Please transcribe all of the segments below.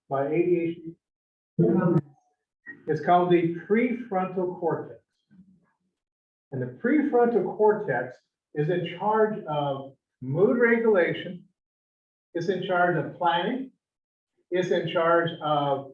by ADHD? It's called the prefrontal cortex. And the prefrontal cortex is in charge of mood regulation. It's in charge of planning. It's in charge of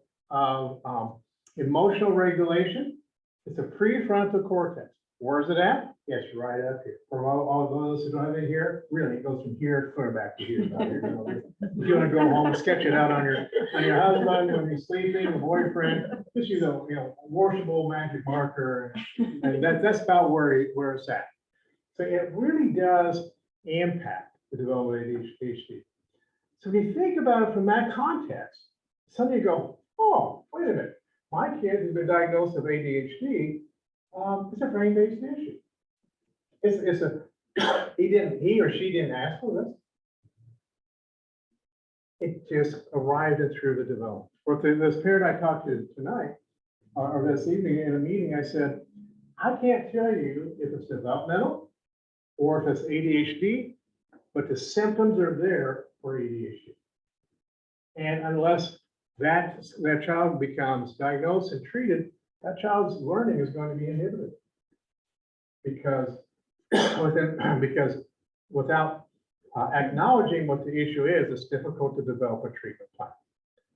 emotional regulation. It's a prefrontal cortex. Where is it at? Yes, right up here. For all those who don't have it here, really, it goes from here clear back to here. Not here. If you want to go home and sketch it out on your husband when he's sleeping, the boyfriend, just use a washable magic marker, and that's about where it's at. So it really does impact the development of ADHD. So if you think about it from that context, suddenly you go, oh, wait a minute, my kid who's been diagnosed with ADHD, it's a brain-based issue. He or she didn't ask for this. It just arrived through the development. With this parent I talked to tonight, or this evening in a meeting, I said, I can't tell you if it's developmental or if it's ADHD, but the symptoms are there for ADHD. And unless that child becomes diagnosed and treated, that child's learning is going to be inhibited. Because without acknowledging what the issue is, it's difficult to develop a treatment plan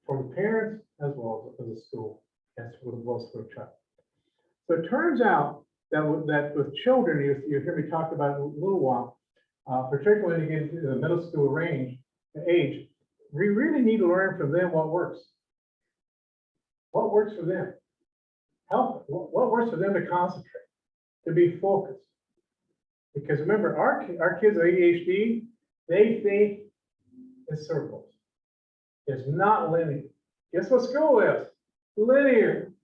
for the parents as well as the school, as well as for the child. So it turns out that with children, you hear me talk about it in a little while, particularly when you get into the middle school age, we really need to learn from them what works. What works for them? What works for them to concentrate, to be focused. Because remember, our kids with ADHD, they think in circles. It's not linear. Guess what school is? Linear.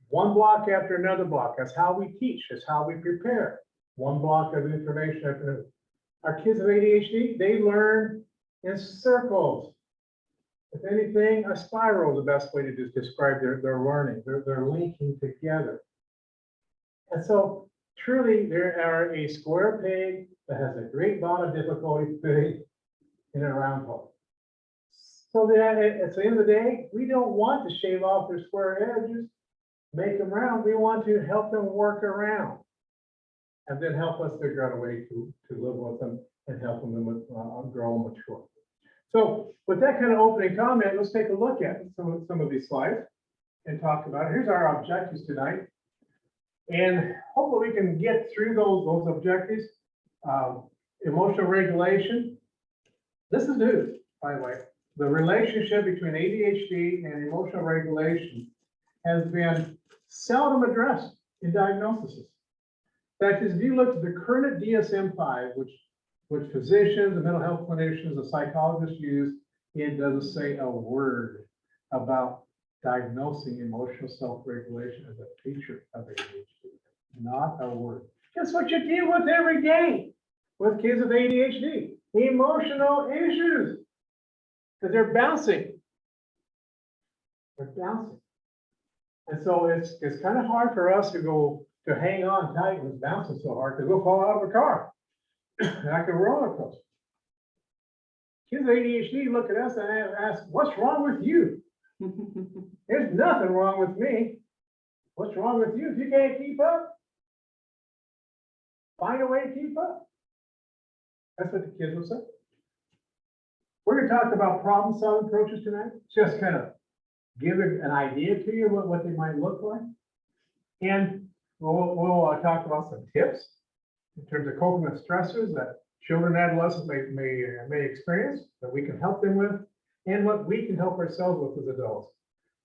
One block after another block. That's how we teach. That's how we prepare. One block of information after another. Our kids with ADHD, they learn in circles. If anything, a spiral is the best way to describe their learning. They're linking together. And so truly, there are a square peg that has a great amount of difficulty fitting in a round hole. So that at the end of the day, we don't want to shave off their square edges, make them round. We want to help them work around, and then help us figure out a way to live with them and help them with grow and mature. So with that kind of opening comment, let's take a look at some of these slides and talk about it. Here's our objectives tonight. And hopefully we can get through those objectives. Emotional regulation. This is news, by the way. The relationship between ADHD and emotional regulation has been seldom addressed in diagnoses. In fact, if you look at the current DSM-5, which physicians and mental health clinicians and psychologists use, it doesn't say a word about diagnosing emotional self-regulation as a feature of ADHD. Not a word. Guess what you deal with every day with kids with ADHD? Emotional issues. Because they're bouncing. They're bouncing. And so it's kind of hard for us to hang on tight when it's bouncing so hard because we'll fall out of a car. Like a roller coaster. Kids with ADHD look at us and ask, what's wrong with you? There's nothing wrong with me. What's wrong with you? If you can't keep up, find a way to keep up. That's what the kids will say. We're going to talk about problem-solving approaches tonight. Just kind of give an idea to you what they might look like. And we'll talk about some tips in terms of coping with stressors that children and adolescents may experience, that we can help them with, and what we can help ourselves with as adults.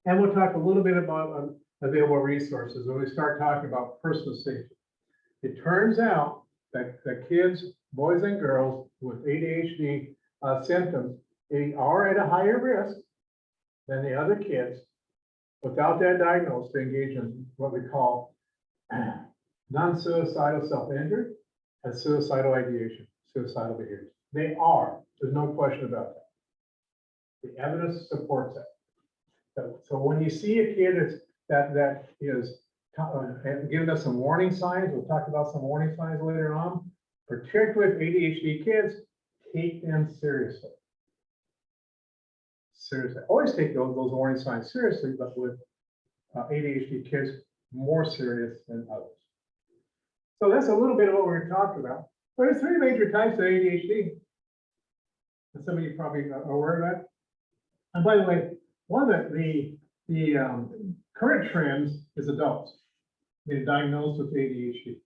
And we'll talk a little bit about available resources when we start talking about personal safety. It turns out that kids, boys and girls with ADHD symptoms, they are at a higher risk than the other kids without that diagnosis to engage in what we call non-suicidal self-injury and suicidal ideation, suicidal behaviors. They are. There's no question about that. The evidence supports that. So when you see a kid that is giving us some warning signs, we'll talk about some warning signs later on, particularly with ADHD kids, take them seriously. seriously. Always take those warning signs seriously, but with ADHD kids, more serious than others. So that's a little bit of what we're talking about. But there's three major types of ADHD. And some of you probably are aware of that. And by the way, one of the current trends is adults being diagnosed with ADHD.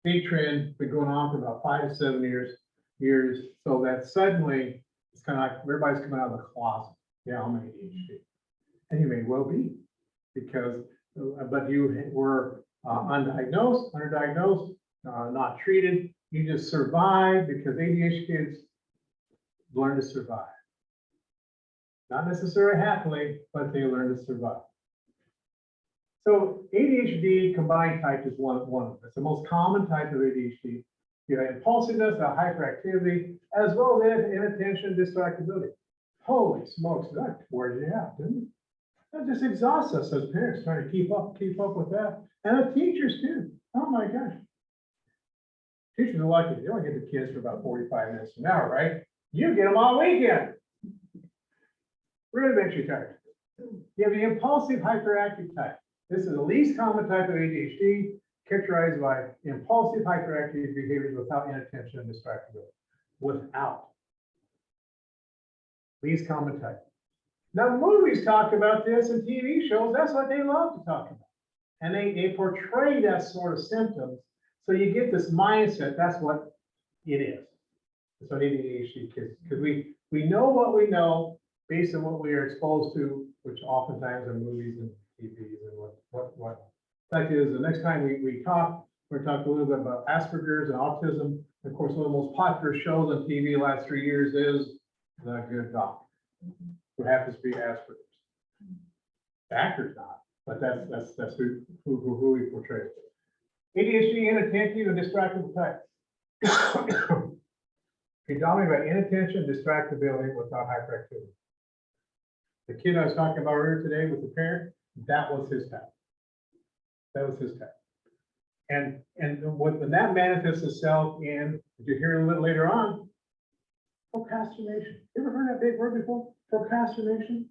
Big trend, been going on for about 5 to 7 years, so that suddenly it's kind of like everybody's coming out of the closet. Yeah, I'm ADHD, and you may well be, because but you were undiagnosed, underdiagnosed, not treated. You just survived because ADHD kids learn to survive. Not necessarily happily, but they learn to survive. So ADHD combined type is one of them. It's the most common type of ADHD. You have impulsiveness, hyperactivity, as well as inattention, distractibility. Holy smokes, that wore you out, didn't it? That just exhausts us as parents trying to keep up with that. And the teachers too. Oh my gosh. Teachers are lucky. They only get the kids for about 45 minutes an hour, right? You get them all weekend. Rudimentary type. You have the impulsive hyperactive type. This is the least common type of ADHD, characterized by impulsive hyperactive behaviors without inattention and distractibility. Without. Least common type. Now, movies talk about this and TV shows. That's what they love to talk about. And they portray that sort of symptoms. So you get this mindset, that's what it is. That's what ADHD kids, because we know what we know based on what we are exposed to, which oftentimes are movies and TVs and what. Fact is, the next time we talk, we're going to talk a little bit about Asperger's and autism. Of course, one of the most popular shows on TV the last 3 years is The Good Doctor, who happens to be Asperger's. The actor's not, but that's who he portrays. ADHD, inattentive, and distractible type. Predominated by inattention, distractibility without hyperactivity. The kid I was talking about earlier today with the parent, that was his type. That was his type. And when that manifests itself in, you hear a little later on, procrastination. You ever heard that big word before? Procrastination?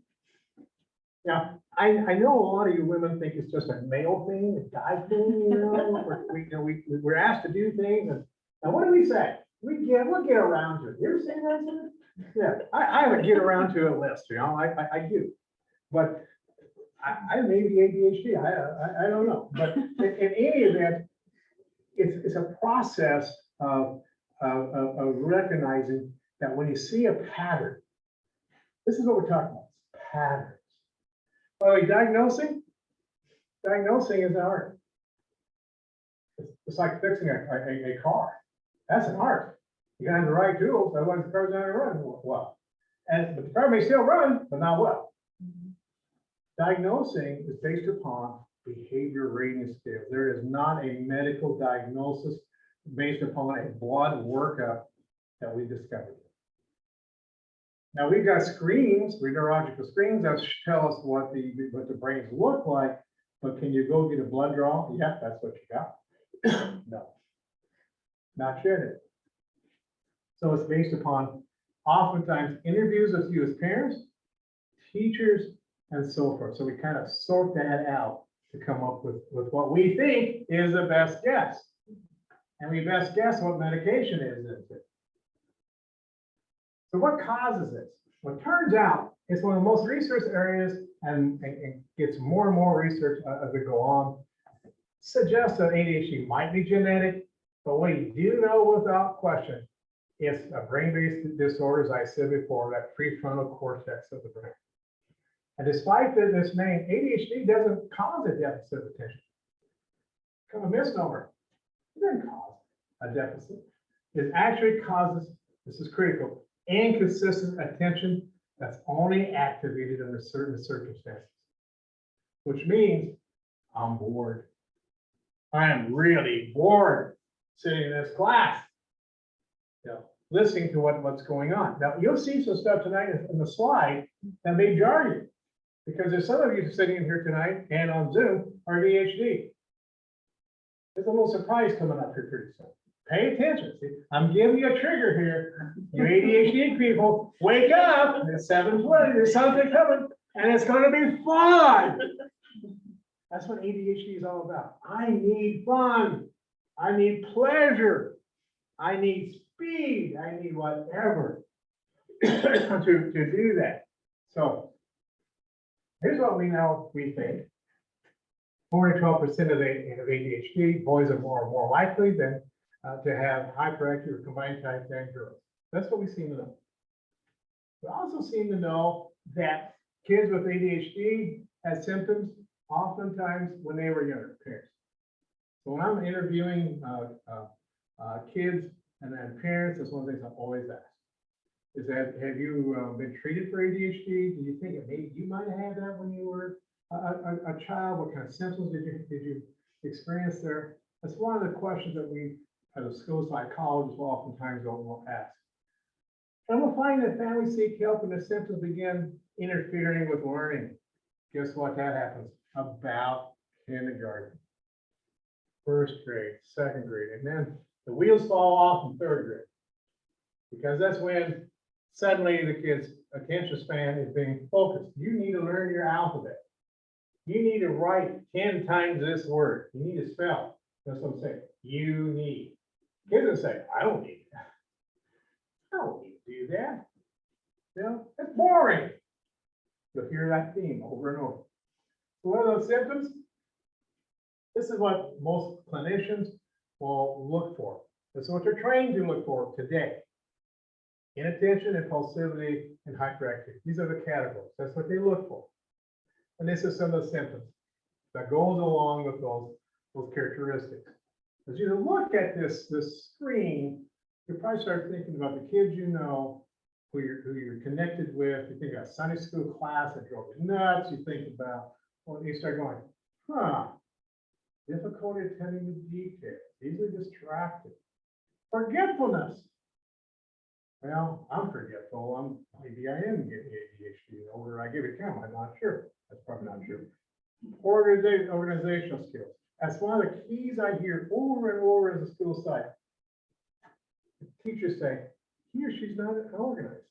Now, I know a lot of you women think it's just a male thing, a guy thing, we're asked to do things, and what do we say? We'll get around to it. You ever say that, sir? Yeah, I would get around to a list, I do. But I may be ADHD, I don't know. But in any event, it's a process of recognizing that when you see a pattern, this is what we're talking about, patterns. By the way, diagnosing is an art. It's like fixing a car. That's an art. You gotta have the right tools, otherwise the car's not gonna run well. But the car may still run, but not well. Diagnosing is based upon behavior rating scale. There is not a medical diagnosis based upon a blood workup that we discovered. Now we've got screens, neurological screens that tell us what the brains look like, but can you go get a blood draw? Yeah, that's what you got. No, not yet. So it's based upon oftentimes interviews with you as parents, teachers, and so forth. So we kind of sort that out to come up with what we think is the best guess. And we best guess what medication is. So what causes this? Well, it turns out it's one of the most researched areas and gets more and more research as we go on. Suggests that ADHD might be genetic, but we do know without question it's a brain-based disorder, as I said before, that prefrontal cortex of the brain. And despite this name, ADHD doesn't cause a deficit of attention. It's kind of a misnomer. It doesn't cause a deficit. It actually causes, this is critical, inconsistent attention that's only activated under certain circumstances, which means I'm bored. I am really bored sitting in this class, listening to what's going on. Now, you'll see some stuff tonight in the slide that may jar you, because there's some of you sitting in here tonight and on Zoom are ADHD. There's a little surprise coming up here pretty soon. Pay attention. See, I'm giving you a trigger here. You ADHD people, wake up. It's 7:20. There's something coming, and it's going to be fun. That's what ADHD is all about. I need fun. I need pleasure. I need speed. I need whatever to do that. So here's what we know. We think 4 to 12% of ADHD boys are more likely than to have hyperactive or combined type than girls. That's what we seem to know. We also seem to know that kids with ADHD had symptoms oftentimes when they were younger parents. So when I'm interviewing kids and then parents, that's one of the things I always ask. Is that, have you been treated for ADHD? Do you think that maybe you might have had that when you were a child? What kind of symptoms did you experience there? That's one of the questions that we, as a school psychologist, will oftentimes will ask. And we'll find that families seek help and the symptoms begin interfering with learning. Guess what? That happens about kindergarten, first grade, second grade, and then the wheels fall off in third grade. Because that's when suddenly the kid's attention span is being focused. You need to learn your alphabet. You need to write 10 times this word. You need to spell. That's what I'm saying. You need. Kids will say, I don't need that. I don't need to do that. You know, it's boring. You'll hear that theme over and over. So what are those symptoms? This is what most clinicians will look for. This is what they're trained to look for today. Inattention, impulsivity, and hyperactivity. These are the categories. That's what they look for. And this is some of the symptoms that goes along with those characteristics. As you look at this screen, you probably start thinking about the kids you know, who you're connected with. You think about Sunday school class that drove you nuts. You think about, well, you start going, difficulty attending to details, easily distracted, forgetfulness. Well, I'm forgetful. Maybe I am getting ADHD. The older I get it come, I'm not sure. That's probably not true. Organizational skills. That's one of the keys I hear over and over as a school site. Teachers say, he or she's not organized.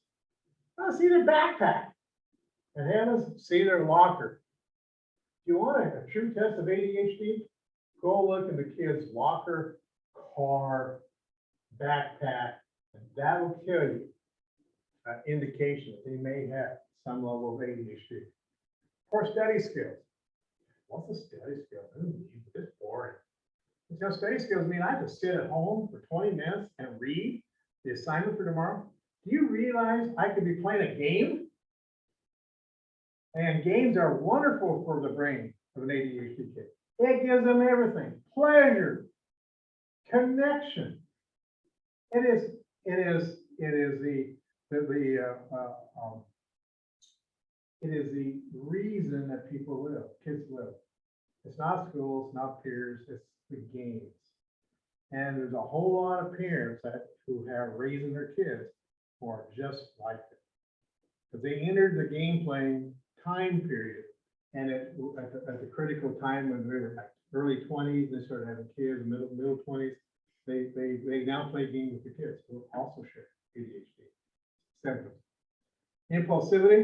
Now see their backpack and have us see their locker. Do you want a true test of ADHD? Go look in the kid's locker, car, backpack, and that will kill you an indication that they may have some level of ADHD. Or study skills. What's a study skill? It's boring. You know, study skills mean I have to sit at home for 20 minutes and read the assignment for tomorrow. Do you realize I could be playing a game? And games are wonderful for the brain of an ADHD kid. It gives them everything: pleasure, connection. It is the reason that people live, kids live. It's not school, it's not peers, it's the games. And there's a whole lot of parents who have raising their kids who are just like that. Because they entered the game playing time period, and at the critical time when they're like early 20s, they started having kids, middle 20s, they now play games with the kids who also share ADHD symptoms. Impulsivity,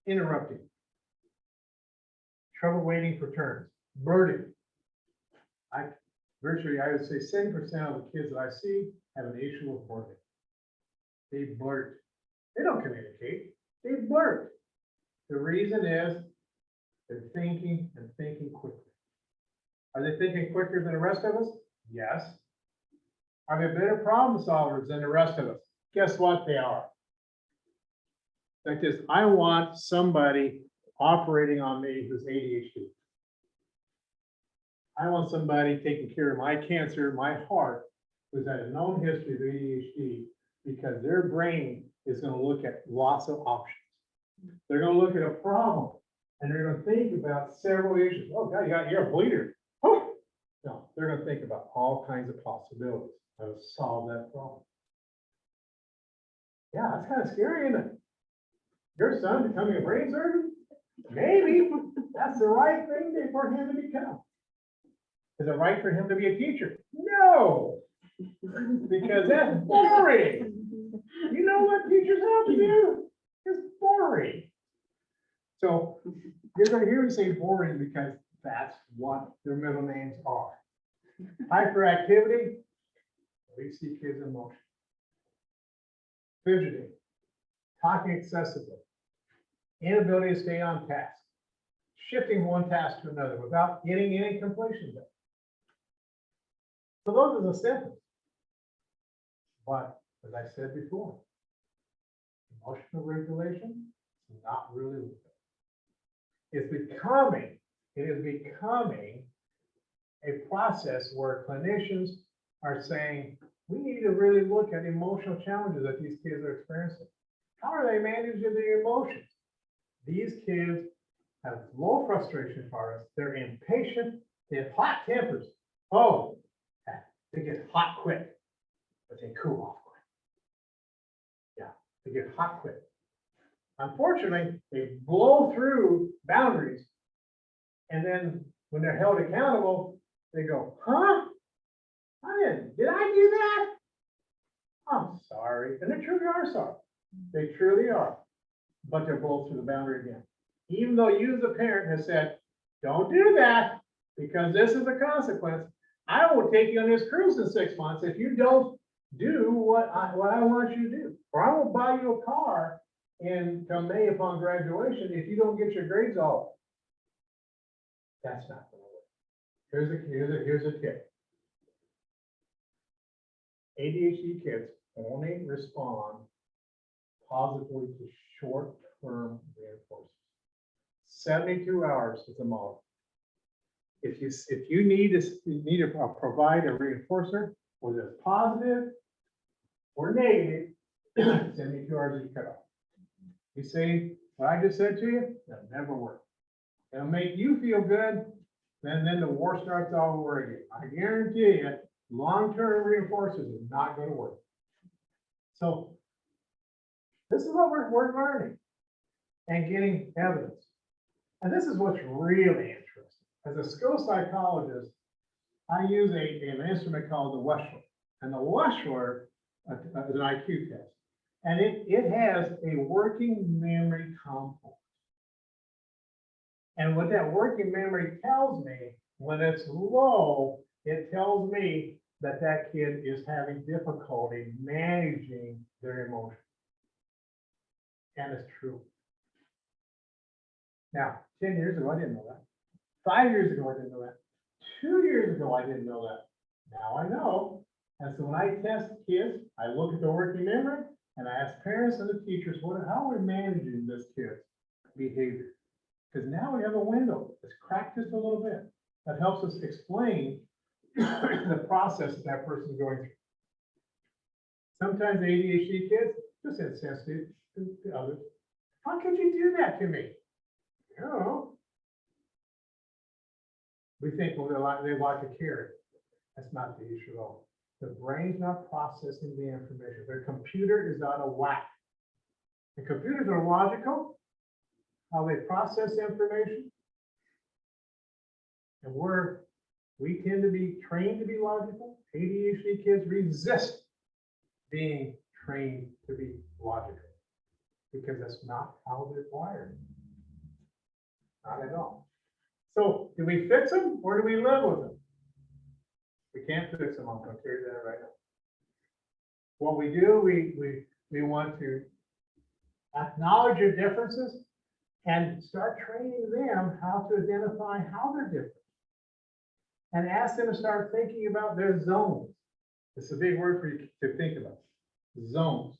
interrupting, trouble waiting for turns, blurting. I would say 7% of the kids that I see have an issue with blurting. They blurt. They don't communicate. They blurt. The reason is they're thinking and thinking quickly. Are they thinking quicker than the rest of us? Yes. Are they better problem solvers than the rest of us? Guess what they are? Like this, I want somebody operating on me who's ADHD. I want somebody taking care of my cancer, my heart, who's had a known history of ADHD, because their brain is going to look at lots of options. They're going to look at a problem and they're going to think about several issues. Oh God, you're a bleeder. Oh. No, they're going to think about all kinds of possibilities how to solve that problem. Yeah, that's kind of scary, isn't it? Your son becoming a brain surgeon? Maybe that's the right thing for him to become. Is it right for him to be a teacher? No, because that's boring. You know what teachers have to do? It's boring. So you're going to hear me say boring because that's what their middle names are. Hyperactivity, we see kids in motion. Fidgeting, talking excessively, inability to stay on task, shifting one task to another without getting any completion done. So those are the symptoms. But as I said before, emotional regulation is not really it is becoming a process where clinicians are saying, we need to really look at emotional challenges that these kids are experiencing. How are they managing their emotions? These kids have low frustration tolerance, they're impatient, they have hot tempers. Oh, they get hot quick, but they cool off quick. Yeah, they get hot quick. Unfortunately, they blow through boundaries. And then when they're held accountable, they go, huh? Did I do that? I'm sorry. And they truly are sorry. They truly are. But they're blown through the boundary again. Even though you as a parent have said, don't do that because this is a consequence. I will take you on this cruise in 6 months if you don't do what I want you to do. Or I will buy you a car in come May upon graduation if you don't get your grades all. That's not going to work. Here's a tip. ADHD kids only respond positively to short-term reinforcement. 72 hours is a model. If you need to provide a reinforcer, whether it's positive or negative, 72 hours is cut off. You say what I just said to you, that'll never work. It'll make you feel good, then the war starts all over again. I guarantee you, long-term reinforcers is not going to work. So this is what we're learning and getting evidence. And this is what's really interesting. As a school psychologist, I use an instrument called the Wechsler. And the Wechsler is an IQ test. And it has a working memory component. And what that working memory tells me, when it's low, it tells me that that kid is having difficulty managing their emotions. And it's true. Now, 10 years ago, I didn't know that. 5 years ago, I didn't know that. 2 years ago, I didn't know that. Now I know. And so when I test kids, I look at the working memory and I ask parents and the teachers, how are we managing this kid's behavior? Because now we have a window. It's cracked just a little bit. That helps us explain the process that person's going through. Sometimes ADHD kids just insensitive to others. How could you do that to me? I don't know. We think, well, they like a carrot. That's not the issue at all. The brain's not processing the information. Their computer is out of whack. The computers are logical, how they process information. And we tend to be trained to be logical. ADHD kids resist being trained to be logical because that's not how they're wired. Not at all. So do we fix them or do we live with them? We can't fix them. I'm going to tell you that right now. What we do, we want to acknowledge your differences and start training them how to identify how they're different. And ask them to start thinking about their zones. It's a big word for you to think about. Zones.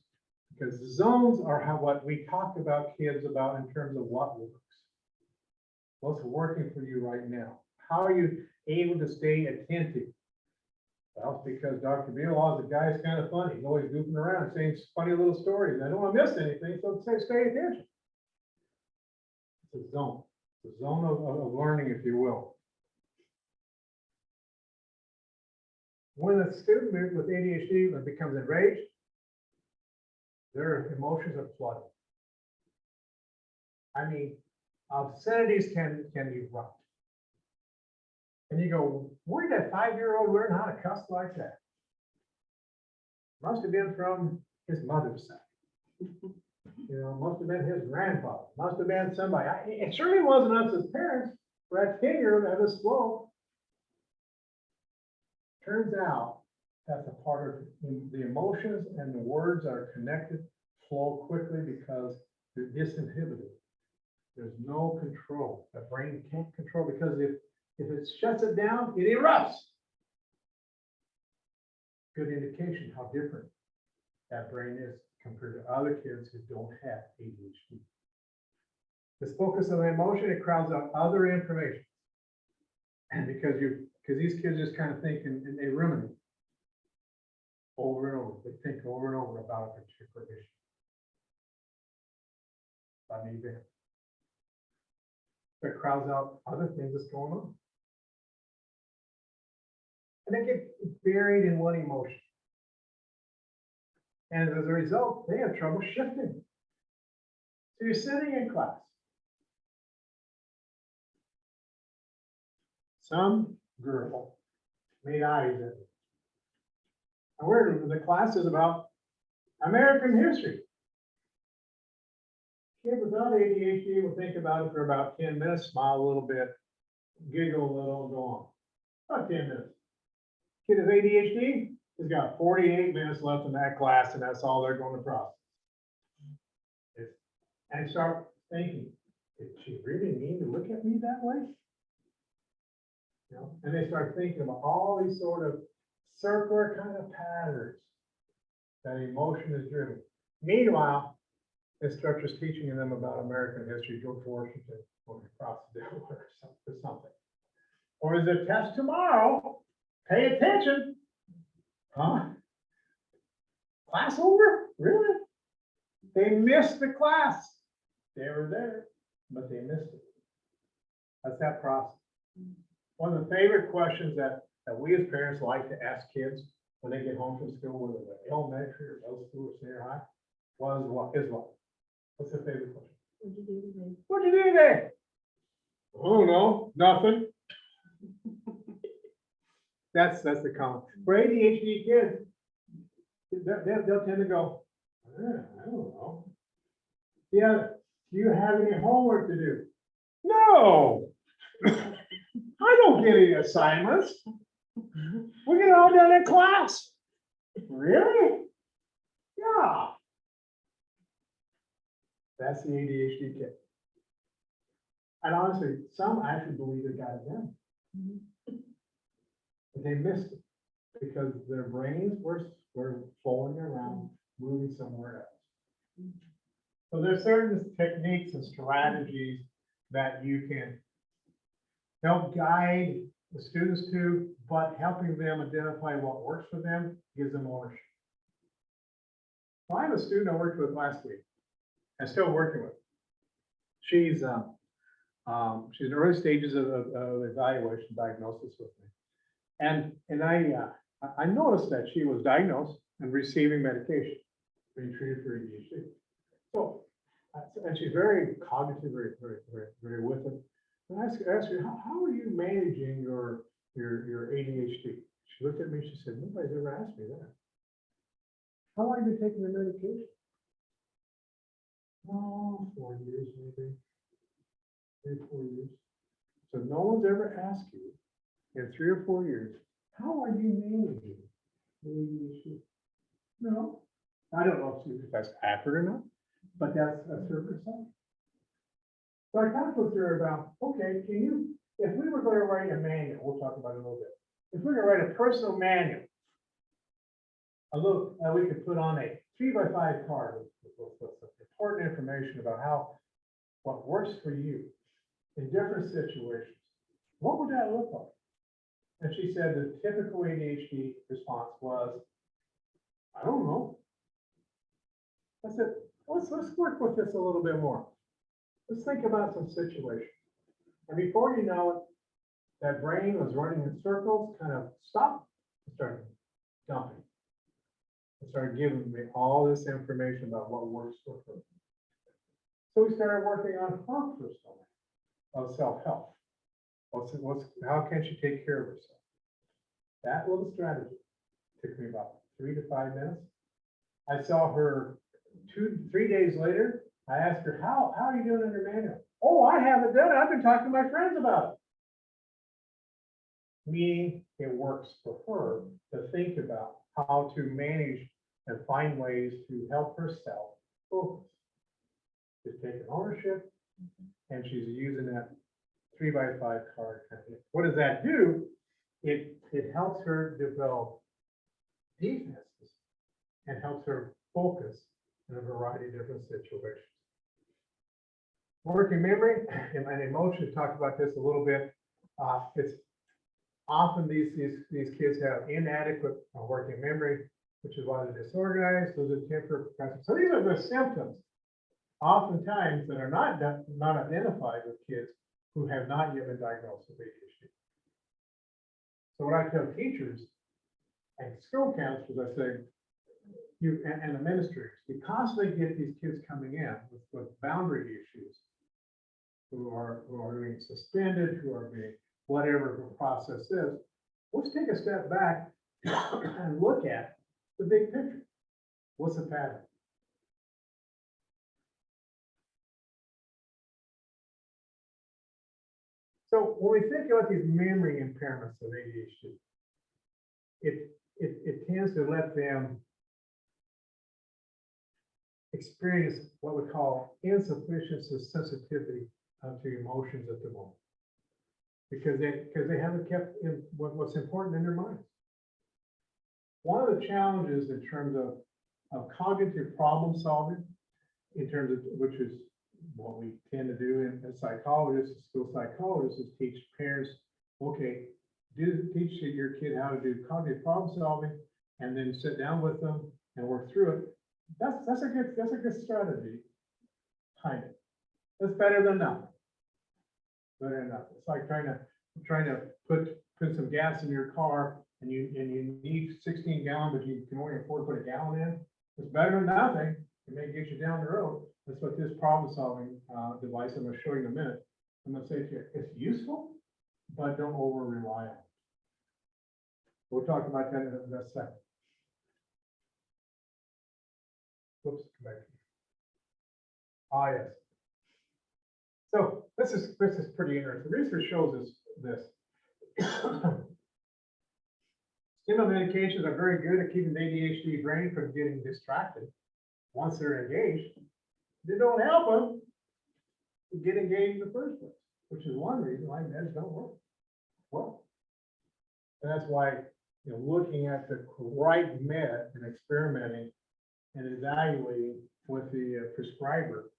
Because zones are what we talk about kids about in terms of what works. What's working for you right now? How are you able to stay attentive? Well, it's because Dr. Belau is a guy who's kind of funny. He's always goofing around saying funny little stories. I don't want to miss anything, so stay attention. It's a zone. It's a zone of learning, if you will. When a student with ADHD becomes enraged, their emotions are flooded. I mean, obscenities can erupt. And you go, where did that 5-year-old learn how to cuss like that? Must have been from his mother's side. You know, must have been his grandfather, must have been somebody. It certainly wasn't us as parents. For that 10-year-old at this flow. Turns out that's a part of the emotions and the words are connected, flow quickly because they're disinhibited. There's no control. The brain can't control because if it shuts it down, it erupts. Good indication how different that brain is compared to other kids who don't have ADHD. This focus on the emotion, it crowds out other information. And because these kids just kind of think and they ruminate over and over. They think over and over about a particular issue. About an event. It crowds out other things that's going on. And they get buried in one emotion. And as a result, they have trouble shifting. So you're sitting in class. Some girl made eyes at me. And the class is about American history. Kid without ADHD will think about it for about 10 minutes, smile a little bit, giggle a little, and go on. About 10 minutes. Kid with ADHD has got 48 minutes left in that class, and that's all they're going to process. And start thinking, did she really mean to look at me that way? You know, and they start thinking about all these sort of circular kind of patterns that emotion is driven. Meanwhile, instructors teaching them about American history, George Washington, or across the Delaware or something. Or is it test tomorrow? Pay attention. Huh? Class over? Really? They missed the class. They were there, but they missed it. That's that process. One of the favorite questions that we as parents like to ask kids when they get home from school, whether they're elementary or middle school or senior high, is what? What's the favorite question? What'd you do today? What'd you do today? Oh no, nothing. That's the common. For ADHD kids, they'll tend to go, I don't know. Yeah, do you have any homework to do? No. I don't get any assignments. We get it all done in class. Really? Yeah. That's the ADHD kid. And honestly, some actually believe they got it done. But they missed it because their brains were flowing around, moving somewhere else. So there's certain techniques and strategies that you can help guide the students to, but helping them identify what works for them gives them ownership. So I have a student I worked with last week. I'm still working with. She's in early stages of evaluation diagnosis with me, and I noticed that she was diagnosed and receiving medication, being treated for ADHD. So, and she's very cognitive, very with it. And I asked her, how are you managing your ADHD? She looked at me. She said, nobody's ever asked me that. How long have you been taking the medication? Oh, 4 years, maybe. 3 or 4 years. So no one's ever asked you in 3 or 4 years, how are you managing the ADHD? No. I don't know if that's accurate or not, but that's her percent. So I kind of looked at her about, okay, if we were going to write a manual, we'll talk about it a little bit. If we were going to write a personal manual, we could put on a 3x5 card with important information about what works for you in different situations. What would that look like? And she said the typical ADHD response was, I don't know. I said, let's work with this a little bit more. Let's think about some situations. And before you know it, that brain was running in circles, kind of stopped, and started dumping. It started giving me all this information about what works for her. So we started working on her first domain of self-help. How can she take care of herself? That little strategy took me about 3 to 5 minutes. I saw her 3 days later. I asked her, how are you doing under manual? Oh, I haven't done it. I've been talking to my friends about it. Meaning it works for her to think about how to manage and find ways to help herself focus. She's taking ownership and she's using that 3x5 card. What does that do? It helps her develop defenses and helps her focus in a variety of different situations. Working memory and emotion, talked about this a little bit. It's often these kids have inadequate working memory, which is why they're disorganized. Those are temporary progressive. So these are the symptoms, oftentimes, that are not identified with kids who have not yet been diagnosed with ADHD. So when I tell teachers and school counselors, I say, and administrators, you constantly get these kids coming in with boundary issues, who are being suspended, who are being whatever the process is. Let's take a step back and look at the big picture. What's the pattern? So when we think about these memory impairments of ADHD, it tends to let them experience what we call insufficient sensitivity to emotions at the moment, because they haven't kept in what's important in their minds. One of the challenges in terms of cognitive problem solving, in terms of which is what we tend to do as psychologists, school psychologists, is teach parents, okay, teach your kid how to do cognitive problem solving, and then sit down with them and work through it. That's a good strategy, kind of. That's better than nothing. Better than nothing. It's like trying to put some gas in your car, and you need 16 gallons, but you can only afford to put a gallon in. It's better than nothing. It may get you down the road. That's what this problem solving device I'm going to show you in a minute. I'm going to say to you, it's useful, but don't over rely on it. We'll talk about that in a second. Whoops, come back. Ah, yes. So this is pretty interesting. Research shows us this. Stimulant medications are very good at keeping the ADHD brain from getting distracted. Once they're engaged, they don't help them to get engaged in the first place, which is one reason why meds don't work well. And that's why, looking at the right med and experimenting and evaluating with the prescriber,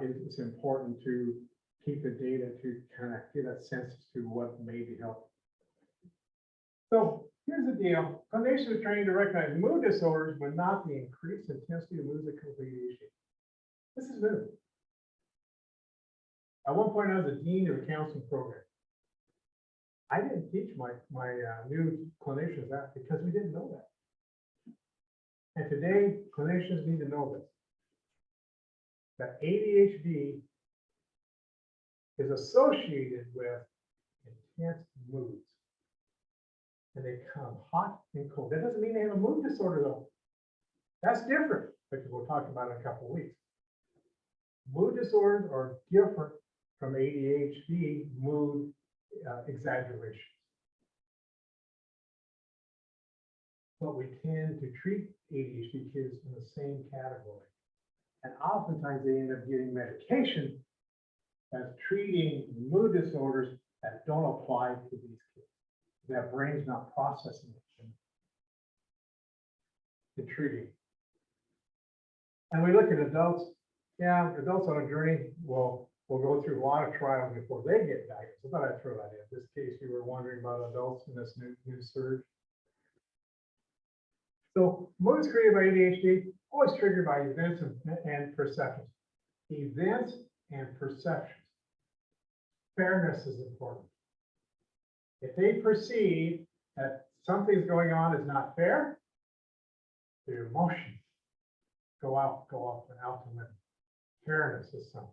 it's important to keep the data to kind of get a sense as to what may be helpful. So here's the deal. Clinicians are trained to recognize mood disorders, but not the increased intensity of moods that come with ADHD. This is new. At one point, I was the dean of a counseling program. I didn't teach my new clinicians that because we didn't know that. And today, clinicians need to know this, that ADHD is associated with intense moods. And they come hot and cold. That doesn't mean they have a mood disorder, though. That's different, which we'll talk about in a couple of weeks. Mood disorders are different from ADHD mood exaggeration. But we tend to treat ADHD kids in the same category. And oftentimes they end up getting medication that's treating mood disorders that don't apply to these kids. Their brain's not processing it in treating. And we look at adults. Yeah, adults on a journey will go through a lot of trials before they get diagnosed. I thought I'd throw that in. This case, you were wondering about adults in this new surge. So moods created by ADHD, always triggered by events and perceptions. Events and perceptions. Fairness is important. If they perceive that something's going on is not fair, their emotions go out and out the window. Fairness is something.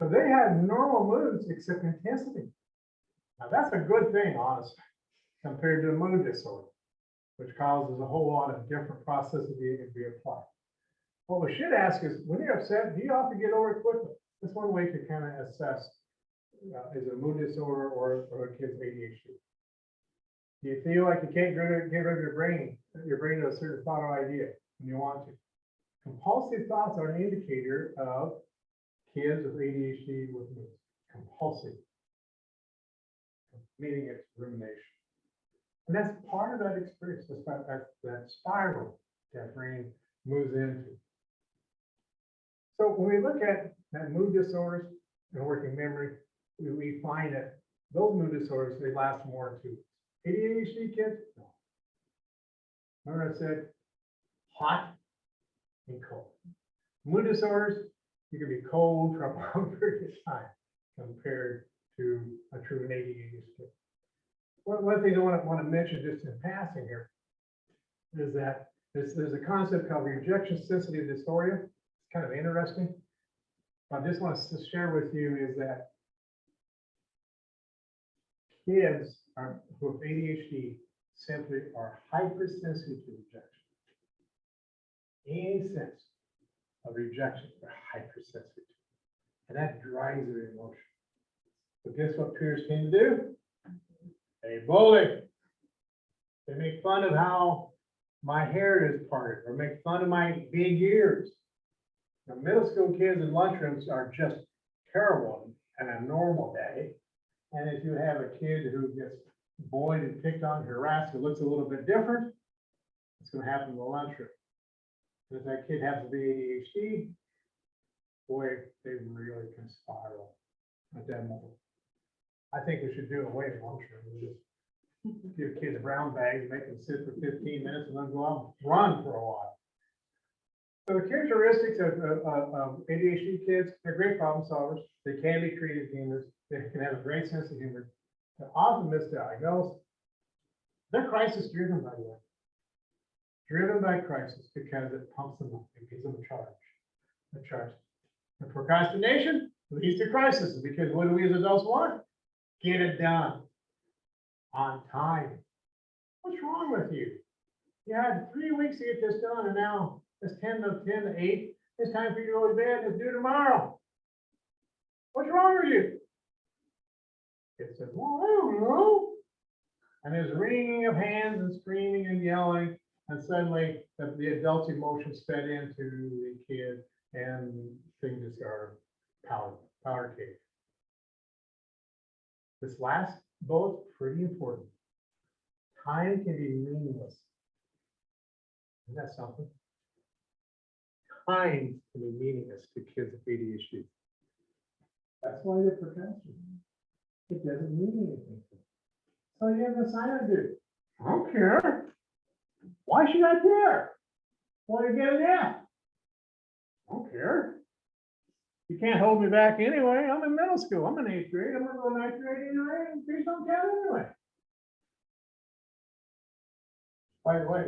So they had normal moods except intensity. Now that's a good thing, honestly, compared to a mood disorder, which causes a whole lot of different processes to be applied. What we should ask is, when you're upset, do you often get over it quickly? That's one way to kind of assess, is it a mood disorder or a kid's ADHD? Do you feel like you can't get rid of your brain to a certain thought or idea when you want to? Compulsive thoughts are an indicator of kids with ADHD with moods. Compulsive, meaning it's rumination. And that's part of that experience, that spiral that brain moves into. So when we look at mood disorders and working memory, we find that those mood disorders, they last more than 2 weeks. ADHD kids, no. Remember I said hot and cold. Mood disorders, you can be cold for a long period of time compared to a true ADHD kid. One thing I want to mention just in passing here is that there's a concept called rejection sensitive dysphoria. It's kind of interesting. I just want to share with you is that kids who have ADHD simply are hypersensitive to rejection. Any sense of rejection, they're hypersensitive. And that drives their emotion. So guess what peers tend to do? They bully. They make fun of how my hair is parted, or make fun of my big ears. The middle school kids in lunchrooms are just terrible on a normal day. And if you have a kid who gets bullied and picked on, harassed, who looks a little bit different, it's going to happen in the lunchroom. And if that kid happens to be ADHD, boy, they really can spiral at that moment. I think we should do away with lunchroom. We just give kids brown bags, make them sit for 15 minutes, and then go out and run for a while. So the characteristics of ADHD kids, they're great problem solvers. They can be creative gamers. They can have a great sense of humor. They're often misdiagnosed. They're crisis driven, by the way. Driven by crisis because it pumps them up. It gives them a charge. And procrastination leads to crisis because what do we as adults want? Get it done on time. What's wrong with you? You had 3 weeks to get this done, and now it's 10 to 8. It's time for you to go to bed. Let's do it tomorrow. What's wrong with you? It says, well, I don't know. And there's ringing of hands and screaming and yelling, and suddenly the adult's emotions fed into the kid, and things just are powder cake. This last bullet's pretty important. Time can be meaningless. Isn't that something? Time can be meaningless to kids with ADHD. That's why they're procrastinating. It doesn't mean anything to them. So you have an assignment to do. I don't care. Why should I care? Want to get an F? I don't care. You can't hold me back anyway. I'm in middle school. I'm in 8th grade. I'm going to go 9th grade anyway. And please don't count anyway. By the way,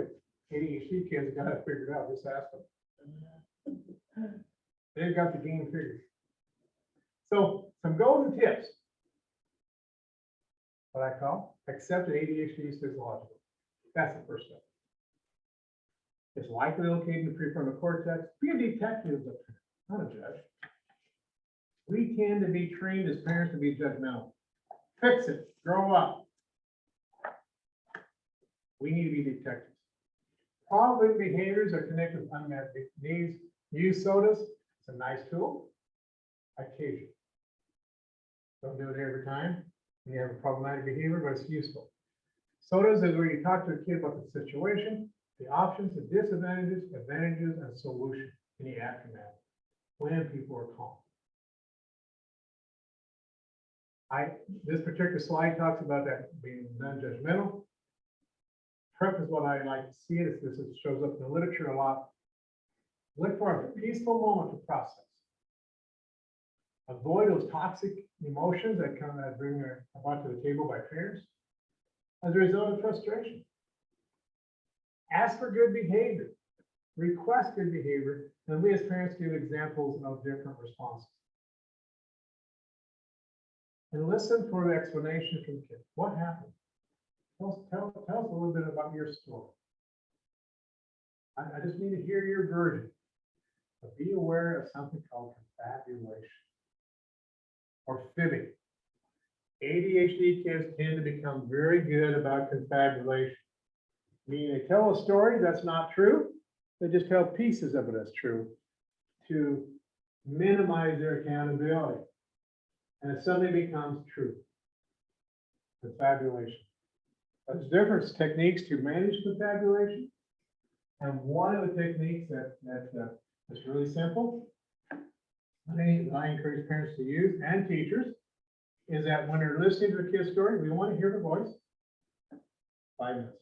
ADHD kids got it figured out. Just ask them. They've got the game figured. So some golden tips. What I call accept that ADHD is physiological. That's the first step. It's likely located in the prefrontal cortex. Be a detective, not a judge. We tend to be trained as parents to be judgmental. Fix it. Grow up. We need to be detectives. Problematic behaviors are connected with unmet needs. Use sodas. It's a nice tool. Occasion. Don't do it every time. You have a problematic behavior, but it's useful. Sodas is where you talk to a kid about the situation, the options, the disadvantages, advantages, and solution in the aftermath when people are calm. This particular slide talks about that being non-judgmental. Prep is what I like to see. It shows up in the literature a lot. Look for a peaceful moment to process. Avoid those toxic emotions that come that bring brought to the table by parents as a result of frustration. Ask for good behavior. Request good behavior, and we as parents give examples of different responses. and listen for the explanation from the kid. What happened? Tell us a little bit about your story. I just need to hear your version. But be aware of something called confabulation or fibbing. ADHD kids tend to become very good about confabulation. Meaning they tell a story that's not true, they just tell pieces of it as true to minimize their accountability. And it suddenly becomes true. Confabulation. There's different techniques to manage confabulation. And one of the techniques that's really simple, that I encourage parents to use and teachers, is that when they're listening to the kid's story, we want to hear the voice. 5 minutes.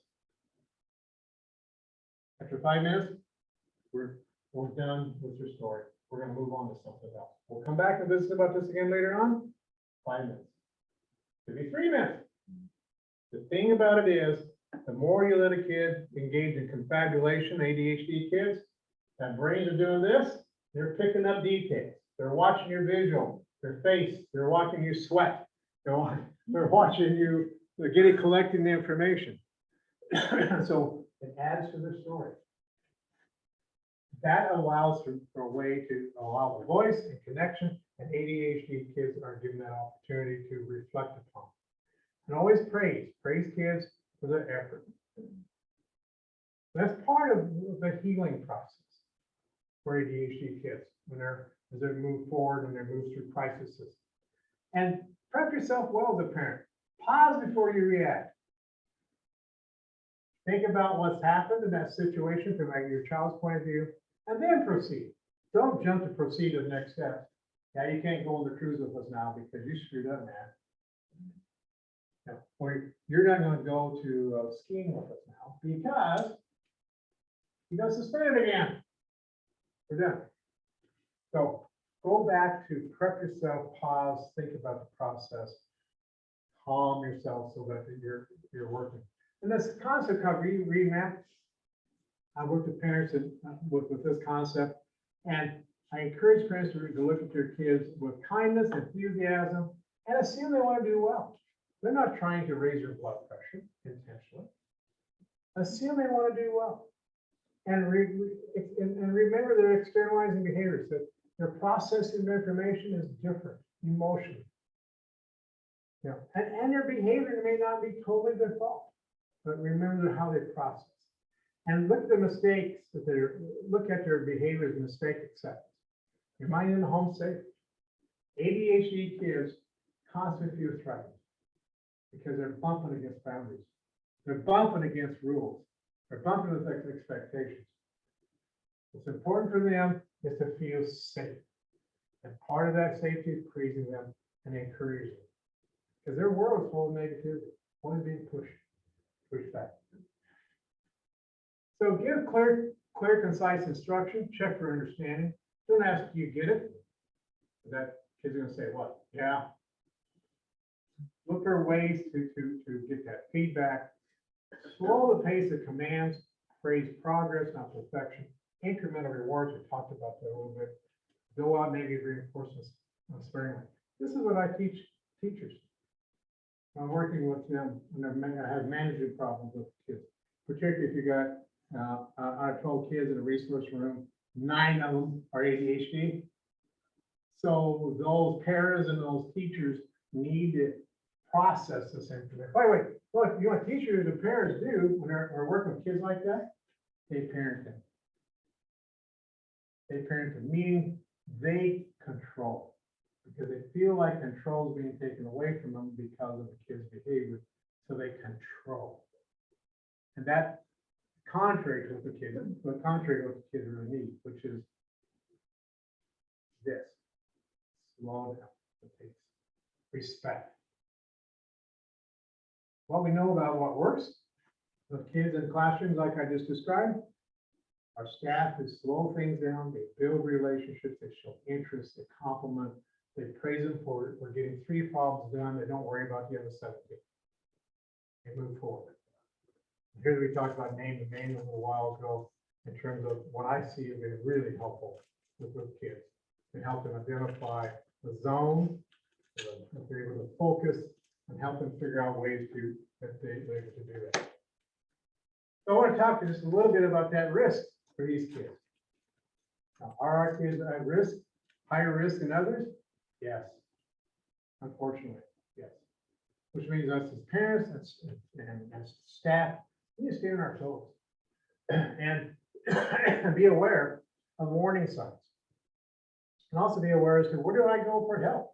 After 5 minutes, we're done with your story. We're going to move on to something else. We'll come back and visit about this again later on. 5 minutes. Could be 3 minutes. The thing about it is, the more you let a kid engage in confabulation, ADHD kids, that brains are doing this, they're picking up details. They're watching your visual, their face, they're watching you sweat. They're watching you, they're collecting the information. So it adds to the story. That allows for a way to allow the voice and connection, and ADHD kids are given that opportunity to reflect upon. And always praise kids for their effort. That's part of the healing process for ADHD kids as they move forward and they move through crises. And prep yourself well as a parent. Pause before you react. Think about what's happened in that situation from your child's point of view, and then proceed. Don't jump to proceed to the next step. Yeah, you can't go on the cruise with us now because you screwed up, man. No, or you're not going to go to skiing with us now because you got suspended again. We're done. So go back to prep yourself, pause, think about the process, calm yourself so that you're working. And this concept called remap. I work with parents with this concept, and I encourage parents to look at their kids with kindness, enthusiasm, and assume they want to do well. They're not trying to raise your blood pressure intentionally. Assume they want to do well. And remember they're externalizing behaviors, that their processing of information is different emotionally. Yeah. And their behavior may not be totally their fault, but remember how they process. And look at the mistakes look at their behaviors and mistake acceptance. Remind them to home safe. ADHD kids constantly feel threatened because they're bumping against boundaries. They're bumping against rules. They're bumping against expectations. What's important for them is to feel safe. And part of that safety is praising them and encouraging them. Because their world is full of negativity, always being pushed back. So give clear, concise instruction, check for understanding. Don't ask if you get it. That kid's gonna say what? Yeah. Look for ways to get that feedback. Slow the pace of commands, praise progress, not perfection. Incremental rewards, we talked about that a little bit. Go out negative reinforcements sparingly. This is what I teach teachers. I'm working with them when I have management problems with kids, particularly if you got I have 12 kids in a resource room, 9 of them are ADHD. So those parents and those teachers need to process this information. By the way, look, you know what teachers and parents do when they're working with kids like that? They parent them. They parent them, meaning they control, because they feel like control is being taken away from them because of the kid's behavior. So they control. And that's contrary to what the kids really need, which is this. Slow down the pace. Respect. What we know about what works with kids in classrooms like I just described, our staff who slow things down, they build relationships, they show interest, they compliment, they praise them for we're getting 3 problems done, they don't worry about the other 17. They move forward. Here we talked about name and name a little while ago in terms of what I see as being really helpful with kids to help them identify the zone If they're able to focus and help them figure out ways to, that they're able to do that. So I want to talk just a little bit about that risk for these kids. Now, are our kids at risk, higher risk than others? Yes. Unfortunately, yes. Which means us as parents and as staff, we need to stay on our toes and be aware of warning signs. And also be aware as to where do I go for help?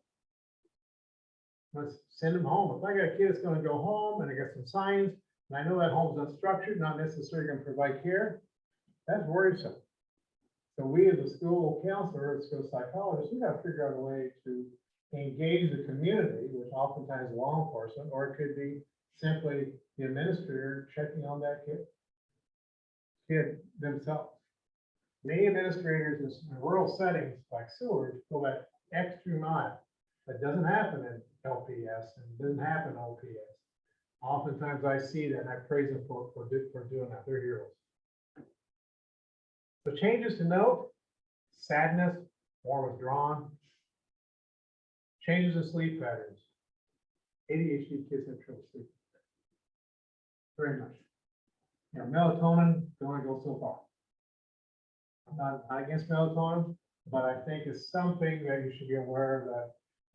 Let's send them home. If I got a kid that's going to go home and I got some signs, and I know that home's unstructured, not necessarily going to provide care, that's worrisome. So we as a school counselor, as a school psychologist, we got to figure out a way to engage the community, which oftentimes is law enforcement, or it could be simply the administrator checking on that kid themselves. Many administrators in rural settings like sewers go that extra mile. That doesn't happen in LPS and doesn't happen in OPS. Oftentimes I see that and I praise them for doing that. They're heroes. So changes to note: sadness, more withdrawn, changes in sleep patterns. ADHD kids have trouble sleeping. Very much. You know, melatonin can only go so far. I'm not against melatonin, but I think it's something that you should be aware of,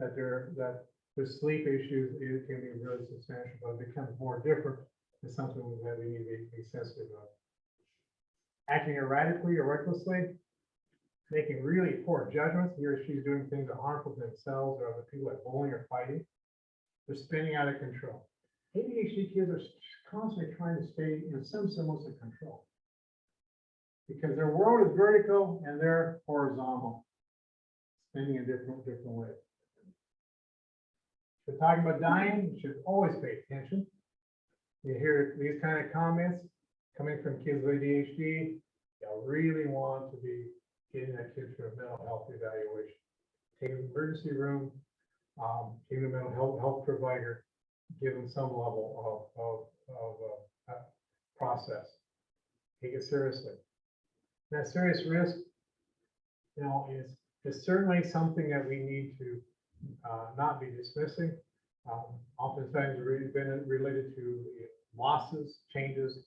that the sleep issues can be really substantial, but it becomes more different. It's something that we need to be sensitive of. Acting erratically or recklessly, making really poor judgments. He or she's doing things that are harmful to themselves or other people, like bullying or fighting. They're spinning out of control. ADHD kids are constantly trying to stay in some semblance of control because their world is vertical and they're horizontal, spinning in different ways. If we're talking about dying, you should always pay attention. You hear these kind of comments coming from kids with ADHD, you really want to be getting that kid to a mental health evaluation. Take them to the emergency room, take them to a mental health provider, give them some level of process. Take it seriously. That serious risk, you know, is certainly something that we need to not be dismissing. Oftentimes been related to losses, changes.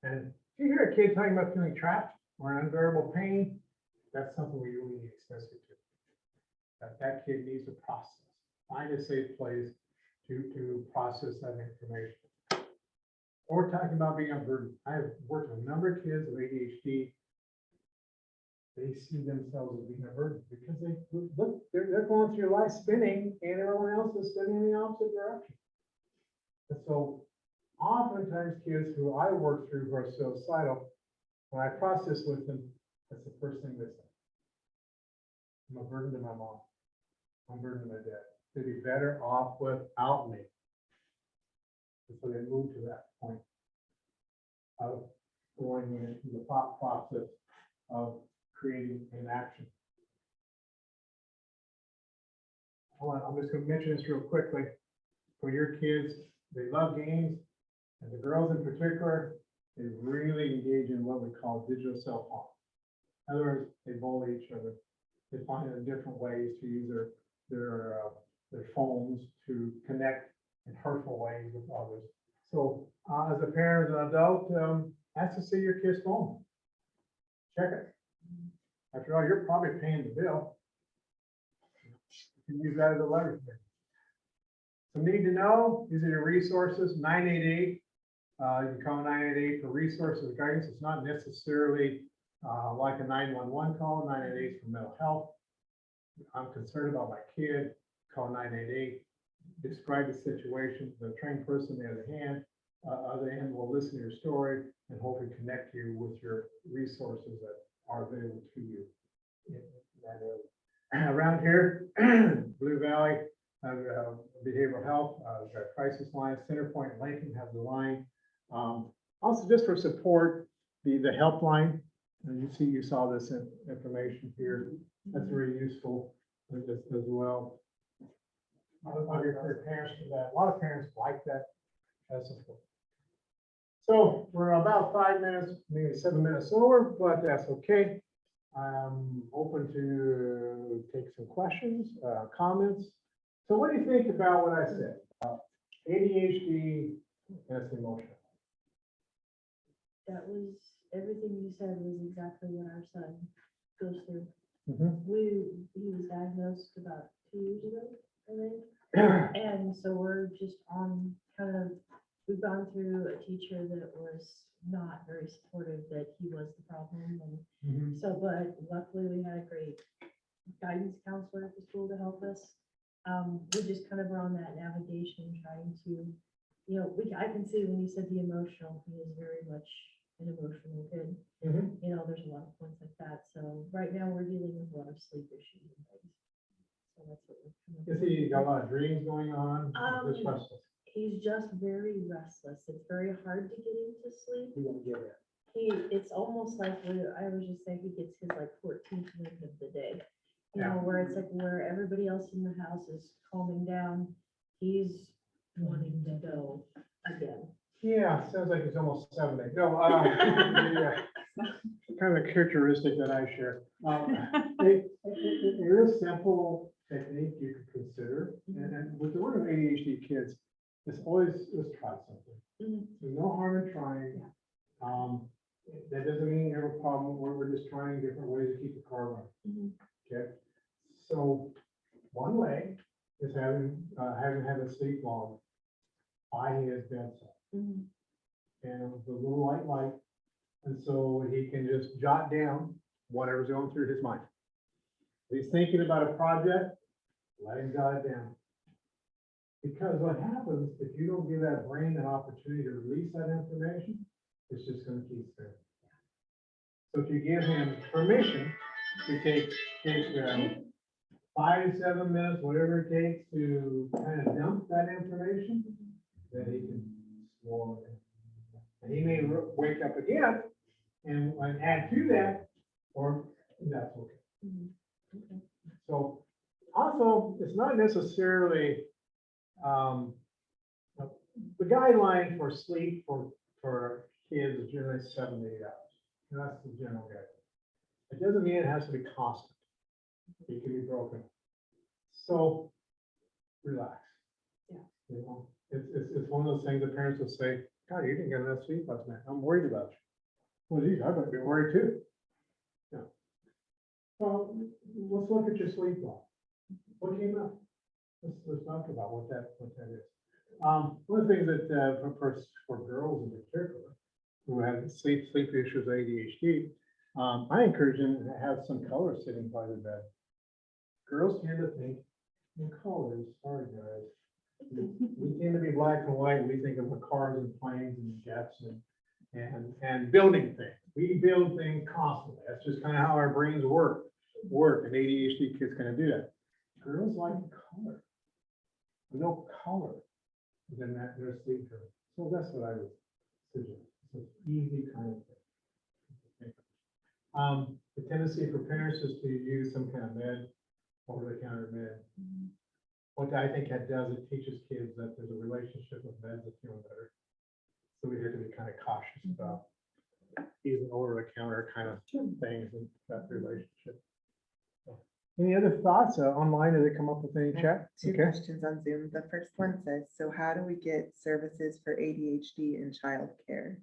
And if you hear a kid talking about feeling trapped or unbearable pain, that's something we really need to be sensitive to. That kid needs to process. Find a safe place to process that information. Or talking about being a burden. I have worked with a number of kids with ADHD. They see themselves as being a burden because they're going through life spinning and everyone else is spinning in the opposite direction. And so oftentimes kids who I work through who are suicidal, when I process with them, that's the first thing they say. I'm a burden to my mom. I'm a burden to my dad. They'd be better off without me. And so they move to that point of going into the thought process of creating an action. I'm just going to mention this real quickly. For your kids, they love games, and the girls in particular, they really engage in what we call digital self-harm. In other words, they bully each other. They find different ways to use their phones to connect in hurtful ways with others. So as a parent, as an adult, ask to see your kid's phone. Check it. After all, you're probably paying the bill. You can use that as a leverage. So need to know, these are your resources, 988. You can call 988 for resources, guidance. It's not necessarily like a 911 call. 988 is for mental health. I'm concerned about my kid, call 988. Describe the situation. The trained person on the other hand will listen to your story and hopefully connect you with your resources that are available to you in that area. Around here, Blue Valley, behavioral health, we've got a crisis line. Centerpoint Lincoln has the line. Also, just for support, the helpline. And you saw this information here. That's very useful as well. I'll refer parents to that. A lot of parents like that as support. So we're about 5 minutes, maybe 7 minutes over, but that's okay. I'm open to take some questions, comments. So what do you think about what I said? ADHD and emotional. That was, everything you said was exactly what our son goes through. Mhm. He was diagnosed about 2 years ago, I think. And so we're just on kind of, we've gone through a teacher that was not very supportive, that he was the problem. And Mhm. so, but luckily we had a great guidance counselor at the school to help us. We just kind of were on that navigation, trying to, I can see when you said the emotional, he is very much an emotional kid. Mhm. There's a lot of points like that. So right now we're dealing with a lot of sleep issues and things. So that's what we're kind of. Is he got a lot of dreams going on? Just restless. He's just very restless. It's very hard to get him to sleep. He won't get it. It's almost like I was just saying, he gets his like 14th wind of the day. Yeah. Where it's like where everybody else in the house is calming down, he's wanting to go again. Yeah, sounds like he's almost 70. No, yeah. Kind of a characteristic that I share. A real simple technique you can consider, and with the word of ADHD kids, it's always, let's try something. There's no harm in trying. That doesn't mean you have a problem, we're just trying different ways to keep the car running. Okay, so one way is having had a sleep log by his bedside. And with a little light, and so he can just jot down whatever's going through his mind. If he's thinking about a project, let him jot it down. Because what happens if you don't give that brain an opportunity to release that information, it's just going to keep spinning. So if you give him permission to take 5 to 7 minutes, whatever it takes to kind of dump that information, then he can swallow it. And he may wake up again and add to that, or that's okay. So also, it's not necessarily the guideline for sleep for kids is generally 7 to 8 hours. And that's the general guideline. It doesn't mean it has to be constant. It can be broken. So relax. Yeah. It's one of those things that parents will say, God, you didn't get enough sleep last night. I'm worried about you. Well, geez, I might be worried too. Yeah. Well, let's look at your sleep log. What came up? Let's talk about what that is. One of the things that for girls in particular who have sleep issues, ADHD, I encourage them to have some color sitting by the bed. Girls tend to think in colors. Sorry, guys. We tend to be black and white. We think of the cars and planes and jets and building things. We build things constantly. That's just kind of how our brains work. And ADHD kids kind of do that. Girls like color. No color, then they're sleep driven. So that's what I would suggest. It's an easy kind of thing. The tendency for parents is to use some kind of med, over-the-counter med. What I think that does, it teaches kids that there's a relationship with meds that feel better. So we have to be kind of cautious about using over-the-counter kind of things and that relationship. Any other thoughts online? Did they come up with any chat? Two questions on Zoom. The first one says, so how do we get services for ADHD in childcare?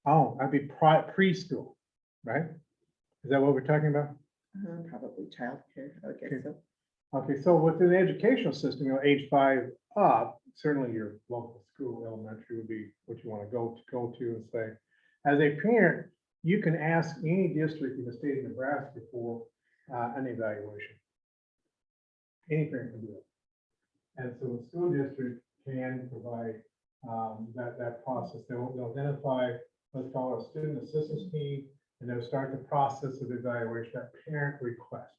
Oh, that'd be preschool, right? Is that what we're talking about? Probably childcare, I would guess Okay. so. Okay, so within the educational system, age 5 up, certainly your local school, elementary would be what you want to go to and say, as a parent, you can ask any district in the state of Nebraska for an evaluation. Any parent can do it. And so the school district can provide that process. They'll identify, let's call it a student assistance team, and they'll start the process of evaluation, that parent request.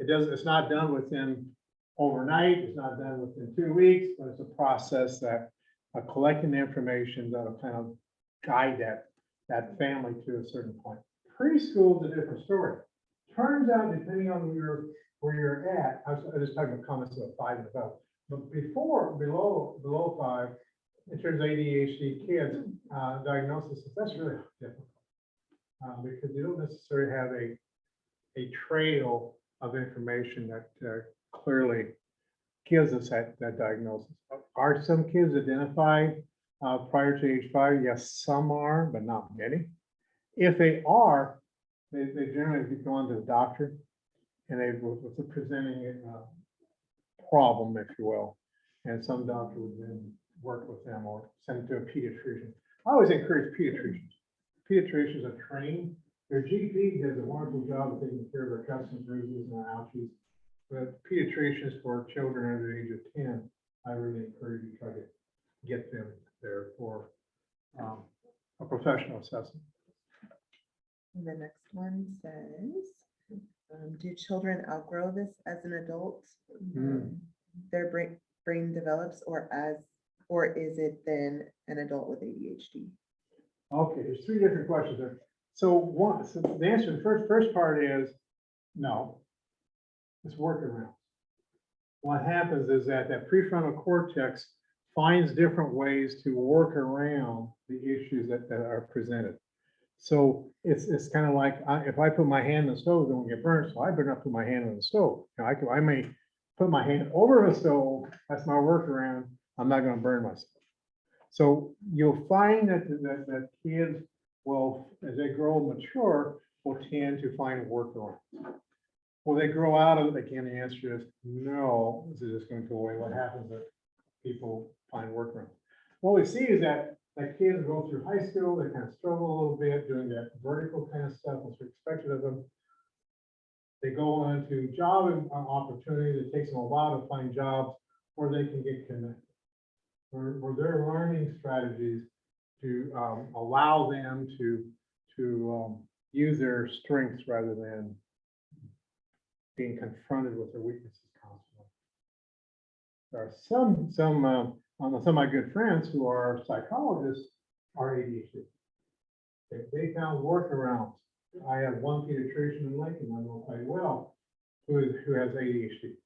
It's not done within overnight, it's not done within 2 weeks, but it's a process that collecting the information that'll kind of guide that family to a certain point. Preschool is a different story. Turns out, depending on where you're at, I was just talking about comments about 5 and above, but below 5, in terms of ADHD kids, diagnosis, that's really difficult because you don't necessarily have a trail of information that clearly gives us that diagnosis. Are some kids identified prior to age 5? Yes, some are, but not many. If they are, they generally go on to the doctor and they with a presenting problem, if you will. And some doctor would then work with them or send them to a pediatrician. I always encourage pediatricians. Pediatricians are trained. Their GP does a wonderful job of taking care of their cuts and bruises and their ouchies. But pediatricians for children under the age of 10, I really encourage you to try to get them there for a professional assessment. And the next one says, do children outgrow this as an adult? Their brain develops, or is it then an adult with ADHD? Okay, there's 3 different questions there. So the answer to the first part is no. It's workarounds. What happens is that prefrontal cortex finds different ways to work around the issues that are presented. So it's kind of like if I put my hand in the stove, it won't get burnt. So I better not put my hand on the stove. Now, I may put my hand over the stove. That's my workaround. I'm not going to burn myself. So you'll find that kids will, as they grow mature, will tend to find workarounds. Will they grow out of it? Again, the answer is no. This is just going to go away. What happens is people find workarounds. What we see is that kids go through high school, they kind of struggle a little bit doing that vertical kind of stuff, what's expected of them. They go on to job opportunities. It takes them a while to find jobs where they can get connected, where they're learning strategies to allow them to use their strengths rather than being confronted with their weaknesses constantly. There are some of my good friends who are psychologists are ADHD. They found workarounds. I have one pediatrician in Lincoln I know quite well who has ADHD,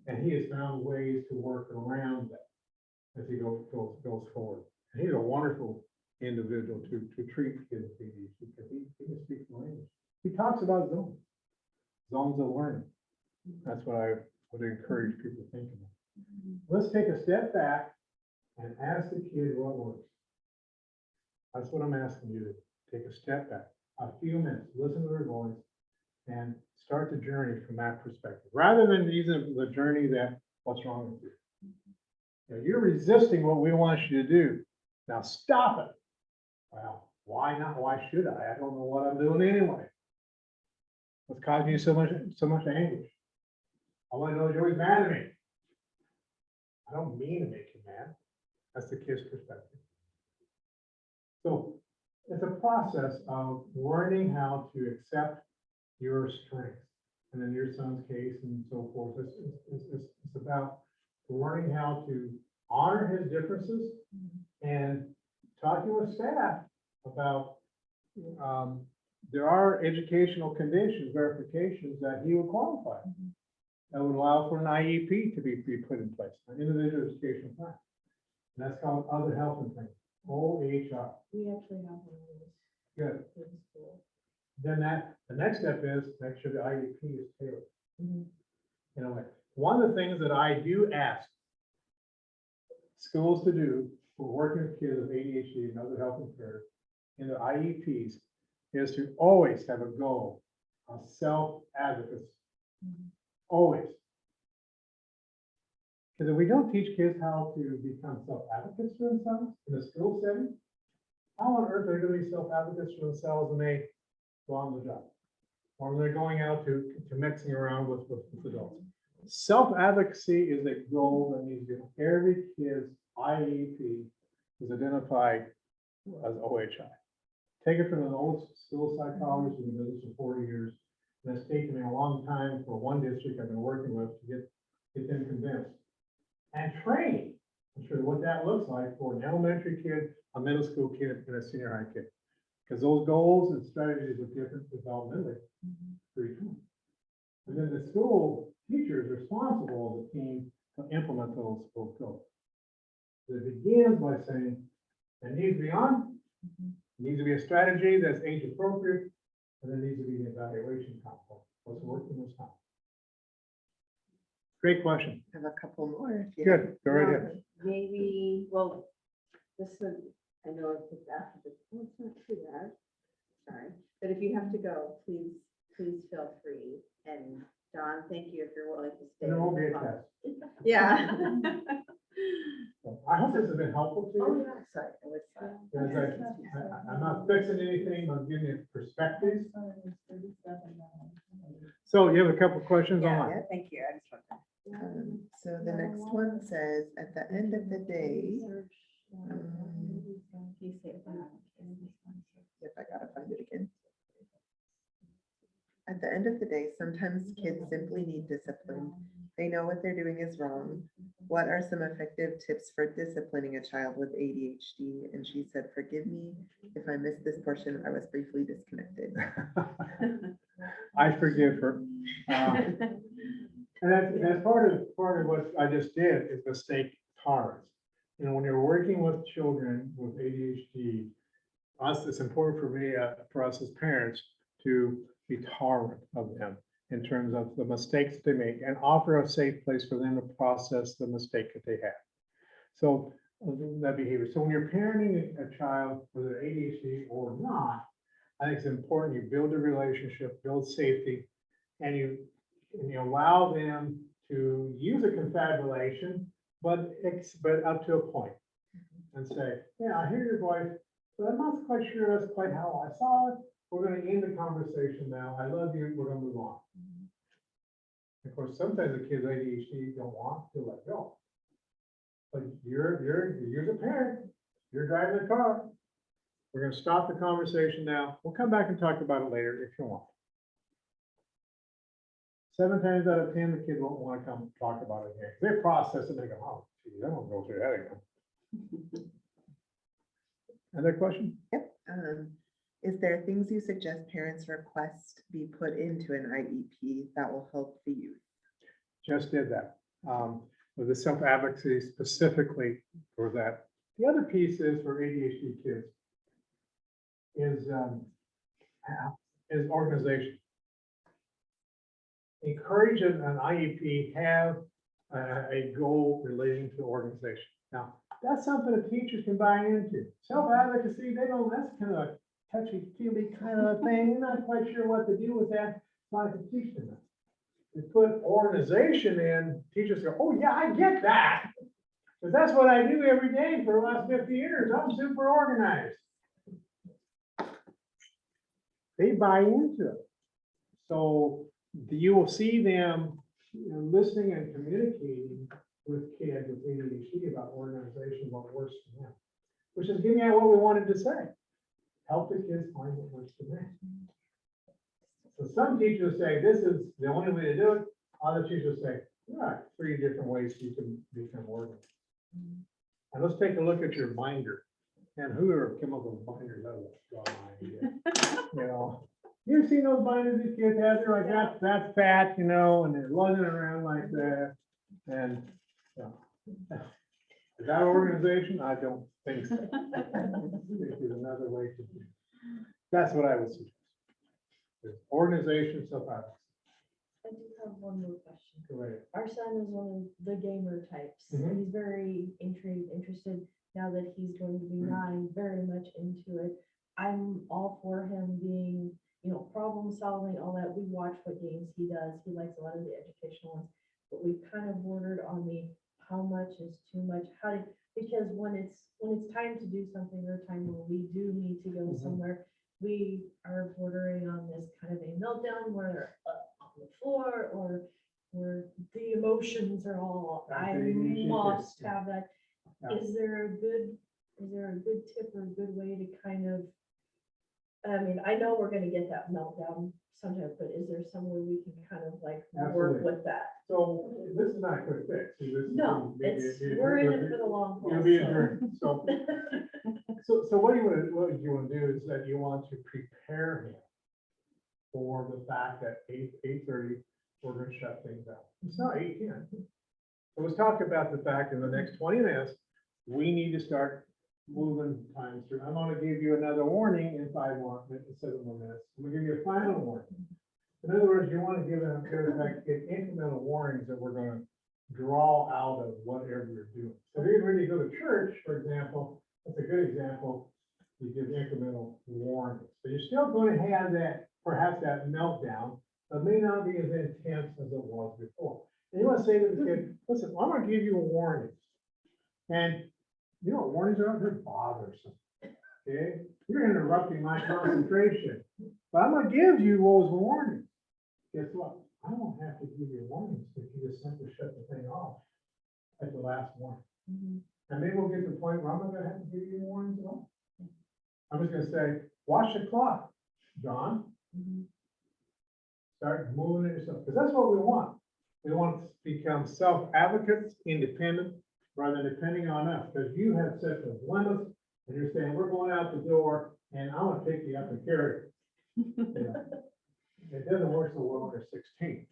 and he has found ways to work around that as he goes forward. And he's a wonderful individual to treat kids with ADHD because he can speak the language. He talks about zones of learning. That's what I would encourage people to think about. Let's take a step back and ask the kid what works. That's what I'm asking you to take a step back, a few minutes, listen to their voice, and start the journey from that perspective, rather than using the journey that what's wrong with you. Now, you're resisting what we want you to do. Now stop it. Well, why not? Why should I? I don't know what I'm doing anyway. What's causing you so much anguish? All I know is you're always mad at me. I don't mean to make you mad. That's the kid's perspective. So it's a process of learning how to accept your strengths, and in your son's case and so forth. It's about learning how to honor his differences and talking with staff about there are educational conditions, verifications that he would qualify. That would allow for an IEP to be put in place, an individual education plan. And that's called other health and things, OHR. We actually have one of those Good. in school. Then the next step is make sure the IEP is tailored. You know, like one of the things that I do ask schools to do for working with kids with ADHD and other health impairments in their IEPs is to always have a goal of self-advocacy. Always. Because if we don't teach kids how to become self-advocates for themselves in a school setting, how on earth are they going to be self-advocates for themselves when they go on the job? Or when they're going out to mixing around with adults? Self-advocacy is a goal that needs to be every kid's IEP is identified as OHI. Take it from an old school psychologist who's been doing this for 40 years. And it's taken me a long time for one district I've been working with to get them convinced. And train, I'm sure what that looks like for an elementary kid, a middle school kid, and a senior high kid. Because those goals and strategies are different developmentally for each one. And then the school teacher is responsible as a team to implement those goals. So it begins by saying, it needs to be on, it needs to be a strategy that's age appropriate, and there needs to be an evaluation component. What's working, what's not. Great question. I have a couple more. if you Good, have- go right ahead. Maybe, well, this would, I know it's after this, well, it's not too bad. Sorry, but if you have to go, please feel free. And John, thank you if you're willing to stay. And there won't be a test. Yeah. So I hope this has been helpful to Oh, you. yeah, sorry, I was sorry. Because I'm not fixing anything, I'm giving you perspectives. So you have a couple questions online? Yeah, thank you. I just want to. So the next one says, at the end of the day, You say it loud. if I gotta find it again. At the end of the day, sometimes kids simply need discipline. They know what they're doing is wrong. What are some effective tips for disciplining a child with ADHD? And she said, forgive me if I missed this portion. I was briefly disconnected. I forgive her. And that's part of what I just did is mistake tolerance. You know, when you're working with children with ADHD, it's important for us as parents to be tolerant of them in terms of the mistakes they make and offer a safe place for them to process the mistake that they have. So that behavior. So when you're parenting a child, whether ADHD or not, I think it's important you build a relationship, build safety, and you allow them to use a confabulation, but up to a point, and say, yeah, I hear your voice, but I'm not quite sure that's quite how I saw it. We're going to end the conversation now. I love you. We're going to move on. Of course, sometimes the kids with ADHD don't want to let go. But you're the parent. You're driving the car. We're going to stop the conversation now. We'll come back and talk about it later if you want. 7 times out of 10, the kids won't want to come talk about it again. They process it and they go, oh, geez, I don't go through that again. Another question? Yep. Is there things you suggest parents request be put into an IEP that will help the youth? Just did that. With the self-advocacy specifically for that. The other piece is for ADHD kids is organization. Encourage an IEP have a goal relating to organization. Now, that's something that teachers can buy into. Self-advocacy, they don't, that's kind of a touchy-feely kind of a thing. You're not quite sure what to do with that. So I can teach them that. We put organization in, teachers go, oh yeah, I get that. Because that's what I do every day for the last 50 years. I'm super organized. They buy into it. So you will see them listening and communicating with kids with ADHD about organization, what works for them, which is getting at what we wanted to say. Help the kids find what works for them. So some teachers say, this is the only way to do it. Other teachers say, all right, 3 different ways you can become organized. And let's take a look at your binder. And whoever came up with binders, that was a strong idea. You know, you've seen those binders these kids have, they're like, that's fat, you know, and they're lugging around like that. And is that organization? I don't think so. There's another way to do it. That's what I would suggest. There's organization, self-advocacy. I do have one more question. Go ahead. Our son is one of the gamer types. Mhm. He's very interested now that he's going to be 9, very much into it. I'm all for him being, problem solving, all that. We watch what games he does. He likes a lot of the educational ones, but we've kind of bordered on the how much is too much. Because when it's time to do something or time when we do need to go somewhere, we are bordering on this kind of a meltdown where they're on the floor or where the emotions are all, I must have that. Yeah. Is there a good tip or a good way to kind of, I know we're gonna get that meltdown sometimes, but is there some way we can kind of like work Absolutely. with that? So this is not a quick fix. See, this is No, we're in it for the long haul. It'll be a so. journey. So what you want to do is that you want to prepare him for the fact that 8:30, we're going to shut things down. It's not 8:10. So let's talk about the fact in the next 20 minutes, we need to start moving times through. I'm going to give you another warning in 7 more minutes. I'm going to give you a final warning. In other words, you want to give them incremental warnings that we're going to draw out of whatever you're doing. So if you go to church, for example, that's a good example. You give incremental warnings. So you're still going to have that, perhaps that meltdown, but may not be as intense as it was before. And you want to say to the kid, listen, I'm going to give you a warning. And you know what warnings are? They're bothersome. Okay? You're interrupting my concentration. But I'm going to give you those warnings. Guess what? I won't have to give you warnings if you just simply shut the thing off at the last warning. Mhm. And maybe we'll get to the point where I'm not going to have to give you warnings at all. I'm just going to say, watch the clock, John. Mhm. Start moving it yourself, because that's what we want. We want to become self-advocates, independent, rather than depending on us, because you have set the limits, and you're saying, we're going out the door, and I want to pick you up and carry you. Yeah. It doesn't work so well when they're 16.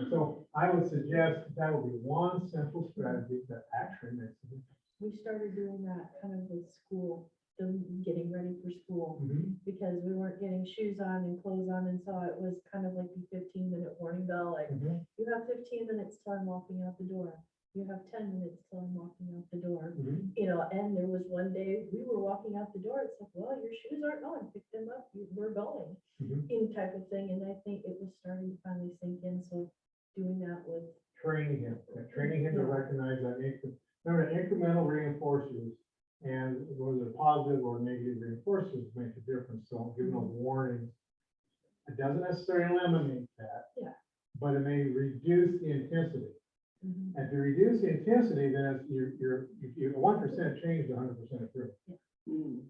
So I would suggest that would be one simple strategy that actually makes a difference. We started doing that kind of with school, them getting ready for school, Mhm. because we weren't getting shoes on and clothes on, and so it was kind of like the 15-minute warning bell, like, Mhm. you have 15 minutes till I'm walking out the door. You have 10 minutes till I'm walking out the door. Mhm. You know, and there was one day we were walking out the door, it's like, well, your shoes aren't on, pick them up, we're going, Mhm. in type of thing, and I think it was starting to finally sink in, so doing that with, Training him to recognize that, remember, incremental reinforcers and whether positive or negative reinforcers make a difference. So giving a warning, it doesn't necessarily eliminate that. Yeah. But it may reduce the intensity. Mhm. And to reduce the intensity, then it's you're 1% change to 100% improvement. Mm.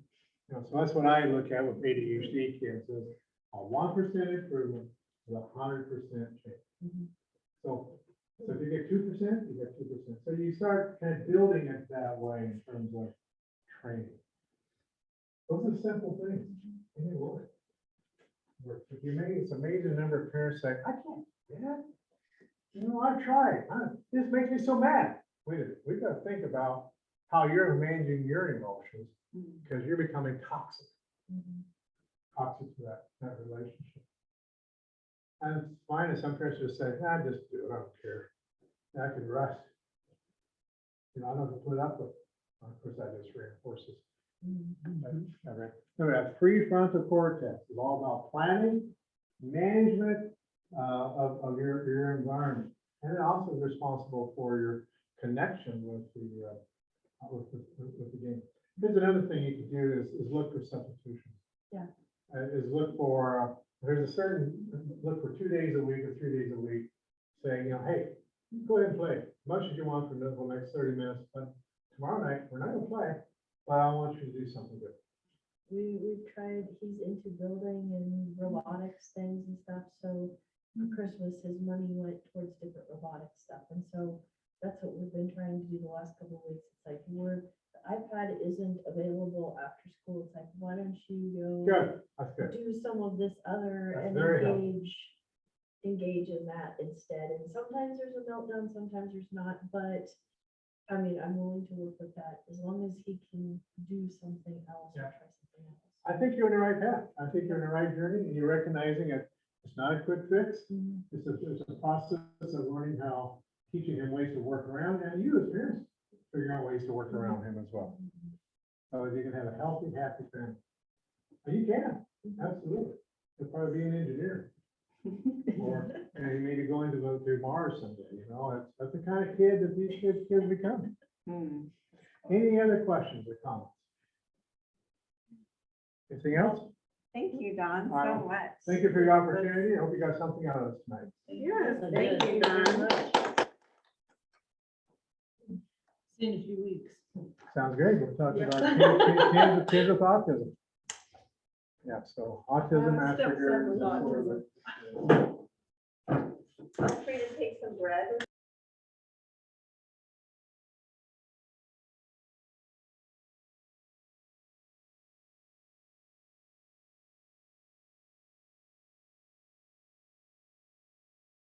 You know, so that's what I look at with ADHD kids is a 1% improvement is 100% change. Mhm. So if you get 2%, you get 2%. So you start kind of building it that way in terms of training. Those are simple things. And they work. It's amazing the number of parents say, I can't, Dad. You know, I've tried. This makes me so mad. Wait a minute, we've got to think about how you're managing your emotions because you're becoming toxic Mhm. to that relationship. And it's fine if some parents just say, nah, just do it, I don't care. I can rest. You know, I don't have to put up with it. Of course, that just reinforces. Mhm. Remember that prefrontal cortex is all about planning, management of your environment. And it also is responsible for your connection with the game. Here's another thing you can do is look for substitutions. Yeah. Is look for, look for 2 days a week or 3 days a week, saying, you know, hey, go ahead and play as much as you want for the next 30 minutes, but tomorrow night, we're not gonna play, but I want you to do something different. We've tried, he's into building and robotics things and stuff, so for Christmas, his money went towards different robotic stuff, and so that's what we've been trying to do the last couple of weeks. It's like, the iPad isn't available after school, it's like, why don't you go Good, that's good. do some of this other That's and very helpful. engage in that instead, and sometimes there's a meltdown, sometimes there's not, but I mean, I'm willing to work with that, as long as he can do something else or Yeah. try something else. I think you're on the right path. I think you're on the right journey and you're recognizing it. It's not a quick fix. Mhm. It's a process of learning how, teaching him ways to work around, and you as parents figuring out ways to work around him as well. So that you can have a healthy, happy family. And you can, absolutely. You'll probably be an engineer. Or, you know, you may be going to Mars someday, you know, that's the kind of kid that these kids become. Mm. Any other questions or comments? Anything else? Thank you, Don, All so right. much. Thank you for your opportunity. I hope you got something out of this tonight. Yes, That's thank good. you, Very Don. much. See you in a few weeks. Sounds great. We'll talk Yeah. about kids with autism. Yeah, so autism, Stepson with Asperger's. autism. Feel free to take some bread.